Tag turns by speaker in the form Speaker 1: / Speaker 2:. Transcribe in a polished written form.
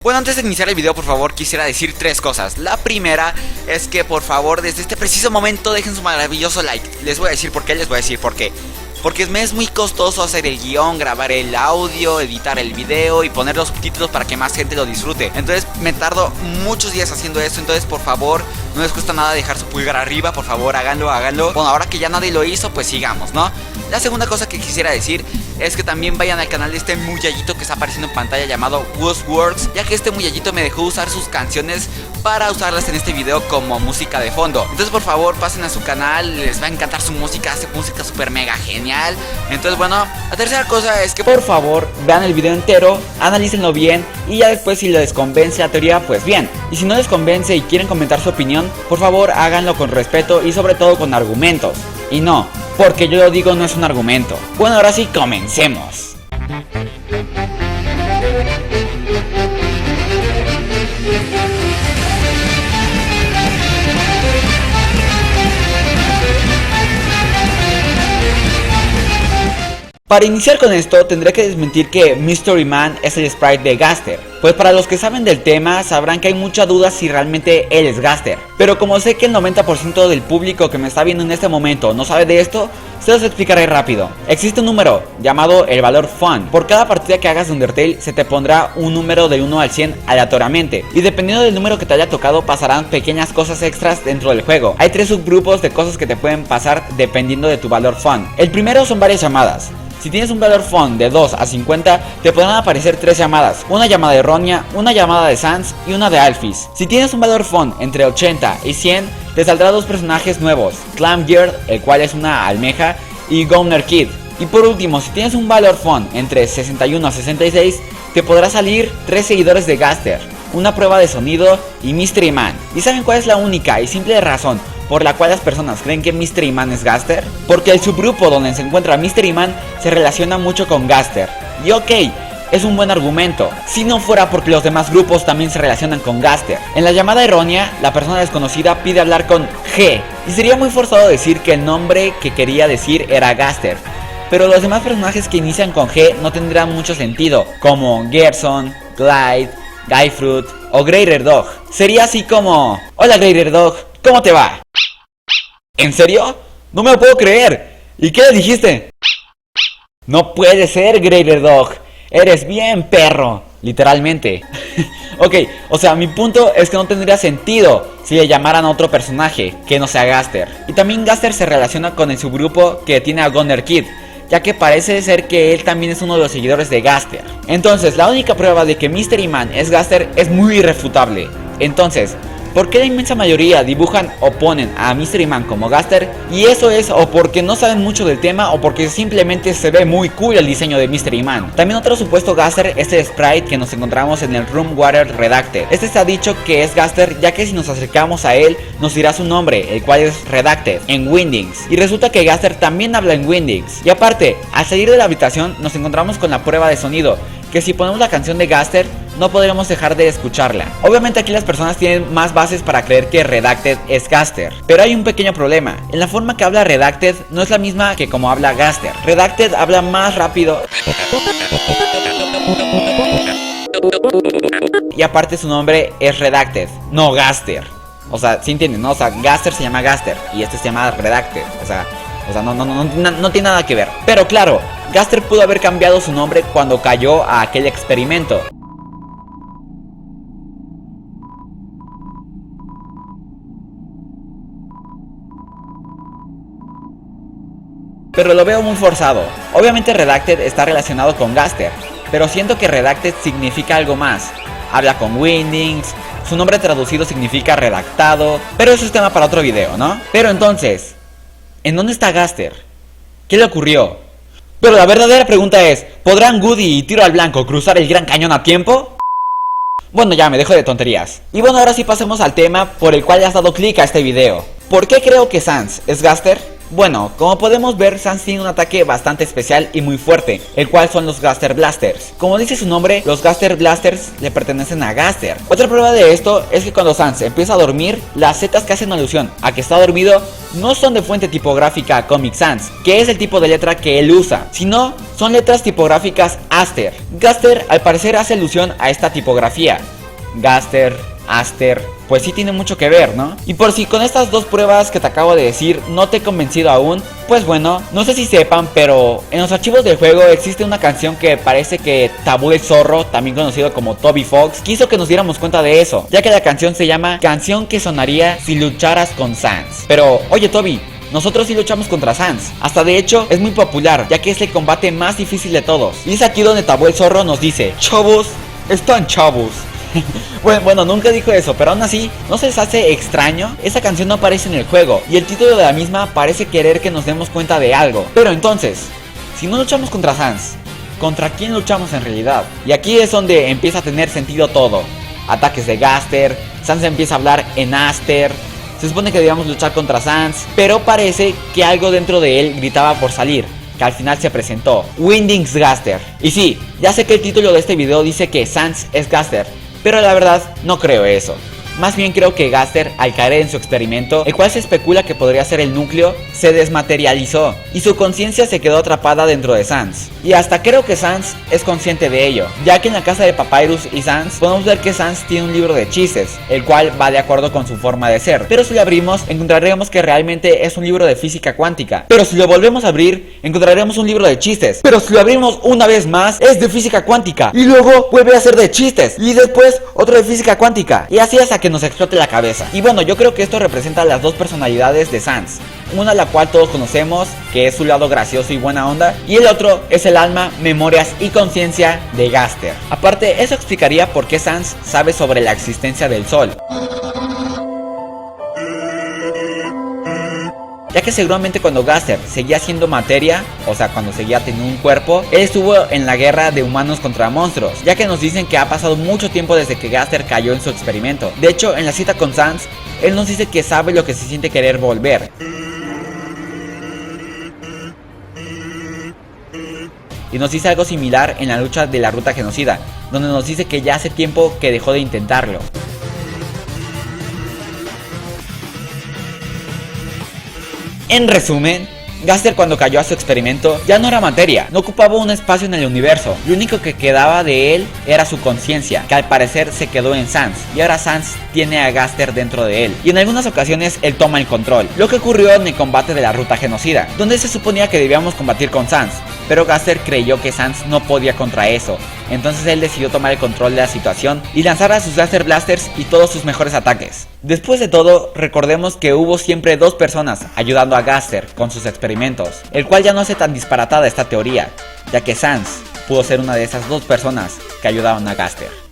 Speaker 1: Bueno, antes de iniciar el video, por favor, quisiera decir tres cosas. La primera es que, por favor, desde este preciso momento dejen su maravilloso like. Les voy a decir por qué, Porque me es muy costoso hacer el guión, grabar el audio, editar el video y poner los subtítulos para que más gente lo disfrute. Entonces me tardo muchos días haciendo esto. Entonces, por favor, no les cuesta nada dejar su pulgar arriba. Por favor, háganlo. Bueno, ahora que ya nadie lo hizo, pues sigamos, ¿no? La segunda cosa que quisiera decir es que también vayan al canal de este muyallito que está apareciendo en pantalla llamado WhoosWorks, ya que este muyallito me dejó usar sus canciones para usarlas en este video como música de fondo. Entonces, por favor, pasen a su canal, les va a encantar su música, hace música súper mega genial. Entonces, bueno, la tercera cosa es que por favor vean el video entero, analícenlo bien y ya después, si les convence la teoría, pues bien. Y si no les convence y quieren comentar su opinión, por favor háganlo con respeto y sobre todo con argumentos. Y no, porque yo lo digo, no es un argumento. Bueno, ahora sí, comencemos. Para iniciar con esto, tendré que desmentir que Mystery Man es el sprite de Gaster, pues para los que saben del tema, sabrán que hay mucha duda si realmente él es Gaster. Pero como sé que el 90% del público que me está viendo en este momento no sabe de esto, se los explicaré rápido. Existe un número llamado el valor Fun. Por cada partida que hagas de Undertale se te pondrá un número del 1 al 100 aleatoriamente, y dependiendo del número que te haya tocado pasarán pequeñas cosas extras dentro del juego. Hay tres subgrupos de cosas que te pueden pasar dependiendo de tu valor Fun. El primero son varias llamadas. Si tienes un valor Fun de 2 a 50, te podrán aparecer 3 llamadas, una llamada de Ronya, una llamada de Sans y una de Alphys. Si tienes un valor Fun entre 80 y 100, te saldrán dos personajes nuevos, Clamgear, el cual es una almeja, y Gunner Kid. Y por último, si tienes un valor Fun entre 61 a 66, te podrá salir 3 seguidores de Gaster, una prueba de sonido y Mystery Man. ¿Y saben cuál es la única y simple razón por la cual las personas creen que Mystery Man es Gaster? Porque el subgrupo donde se encuentra Mystery Man se relaciona mucho con Gaster. Y ok, es un buen argumento, si no fuera porque los demás grupos también se relacionan con Gaster. En la llamada errónea, la persona desconocida pide hablar con G, y sería muy forzado decir que el nombre que quería decir era Gaster. Pero los demás personajes que inician con G no tendrán mucho sentido, como Gerson, Glide, Guyfruit o Greater Dog. Sería así como: hola Greater Dog, ¿cómo te va? ¿En serio? No me lo puedo creer. ¿Y qué le dijiste? No puede ser, Greater Dog. Eres bien perro, literalmente. Ok, o sea, mi punto es que no tendría sentido si le llamaran a otro personaje que no sea Gaster. Y también Gaster se relaciona con el subgrupo que tiene a Gunner Kid, ya que parece ser que él también es uno de los seguidores de Gaster. Entonces, la única prueba de que Mystery Man es Gaster es muy irrefutable. Entonces, ¿por qué la inmensa mayoría dibujan o ponen a Mystery Man como Gaster? Y eso es o porque no saben mucho del tema o porque simplemente se ve muy cool el diseño de Mystery Man. También otro supuesto Gaster es el sprite que nos encontramos en el Room Water Redacted. Este se ha dicho que es Gaster ya que si nos acercamos a él nos dirá su nombre, el cual es Redacted, en Wingdings. Y resulta que Gaster también habla en Wingdings. Y aparte, al salir de la habitación nos encontramos con la prueba de sonido, que si ponemos la canción de Gaster no podremos dejar de escucharla. Obviamente aquí las personas tienen más bases para creer que Redacted es Gaster, pero hay un pequeño problema. En la forma que habla Redacted no es la misma que como habla Gaster. Redacted habla más rápido y aparte su nombre es Redacted, no Gaster. O sea, ¿sí entienden, no? O sea, Gaster se llama Gaster y este se llama Redacted. O sea, no tiene nada que ver. Pero claro, Gaster pudo haber cambiado su nombre cuando cayó a aquel experimento. Pero lo veo muy forzado. Obviamente Redacted está relacionado con Gaster, pero siento que Redacted significa algo más. Habla con Wingdings, su nombre traducido significa redactado, pero eso es tema para otro video, ¿no? Pero entonces, ¿en dónde está Gaster? ¿Qué le ocurrió? Pero la verdadera pregunta es, ¿podrán Goody y Tiro al Blanco cruzar el Gran Cañón a tiempo? Bueno, ya me dejo de tonterías. Y bueno, ahora sí pasemos al tema por el cual has dado clic a este video. ¿Por qué creo que Sans es Gaster? Bueno, como podemos ver, Sans tiene un ataque bastante especial y muy fuerte, el cual son los Gaster Blasters. Como dice su nombre, los Gaster Blasters le pertenecen a Gaster. Otra prueba de esto es que cuando Sans empieza a dormir, las zetas que hacen alusión a que está dormido no son de fuente tipográfica Comic Sans, que es el tipo de letra que él usa, sino son letras tipográficas Aster. Gaster al parecer hace alusión a esta tipografía. Gaster, Aster, pues sí tiene mucho que ver, ¿no? Y por si con estas dos pruebas que te acabo de decir no te he convencido aún, pues bueno, no sé si sepan, pero en los archivos del juego existe una canción que parece que Tabú el Zorro, también conocido como Toby Fox, quiso que nos diéramos cuenta de eso, ya que la canción se llama Canción que sonaría si lucharas con Sans. Pero, oye Toby, nosotros sí luchamos contra Sans. Hasta de hecho es muy popular, ya que es el combate más difícil de todos. Y es aquí donde Tabú el Zorro nos dice: chavos, están chavos. Bueno, nunca dijo eso, pero aún así, ¿no se les hace extraño? Esa canción no aparece en el juego y el título de la misma parece querer que nos demos cuenta de algo. Pero entonces, si no luchamos contra Sans, ¿contra quién luchamos en realidad? Y aquí es donde empieza a tener sentido todo. Ataques de Gaster, Sans empieza a hablar en Aster. Se supone que debíamos luchar contra Sans, pero parece que algo dentro de él gritaba por salir, que al final se presentó: Wingdings Gaster. Y sí, ya sé que el título de este video dice que Sans es Gaster, pero la verdad no creo eso. Más bien creo que Gaster, al caer en su experimento, el cual se especula que podría ser el núcleo, se desmaterializó y su conciencia se quedó atrapada dentro de Sans. Y hasta creo que Sans es consciente de ello, ya que en la casa de Papyrus y Sans podemos ver que Sans tiene un libro de chistes, el cual va de acuerdo con su forma de ser. Pero si lo abrimos, encontraremos que realmente es un libro de física cuántica. Pero si lo volvemos a abrir, encontraremos un libro de chistes. Pero si lo abrimos una vez más, es de física cuántica. Y luego vuelve a ser de chistes. Y después otro de física cuántica. Y así hasta que nos explote la cabeza. Y bueno, yo creo que esto representa las dos personalidades de Sans. Una la cual todos conocemos, que es su lado gracioso y buena onda, y el otro es el alma, memorias y conciencia de Gaster. Aparte, eso explicaría por qué Sans sabe sobre la existencia del sol, ya que seguramente cuando Gaster seguía siendo materia, o sea cuando seguía teniendo un cuerpo, él estuvo en la guerra de humanos contra monstruos, ya que nos dicen que ha pasado mucho tiempo desde que Gaster cayó en su experimento. De hecho, en la cita con Sans, él nos dice que sabe lo que se siente querer volver. Y nos dice algo similar en la lucha de la ruta genocida, donde nos dice que ya hace tiempo que dejó de intentarlo. En resumen, Gaster cuando cayó a su experimento ya no era materia, no ocupaba un espacio en el universo. Lo único que quedaba de él era su conciencia, que al parecer se quedó en Sans, y ahora Sans tiene a Gaster dentro de él, y en algunas ocasiones él toma el control. Lo que ocurrió en el combate de la ruta genocida, donde se suponía que debíamos combatir con Sans, pero Gaster creyó que Sans no podía contra eso. Entonces él decidió tomar el control de la situación y lanzar a sus Gaster Blasters y todos sus mejores ataques. Después de todo, recordemos que hubo siempre dos personas ayudando a Gaster con sus experimentos, el cual ya no hace tan disparatada esta teoría, ya que Sans pudo ser una de esas dos personas que ayudaron a Gaster.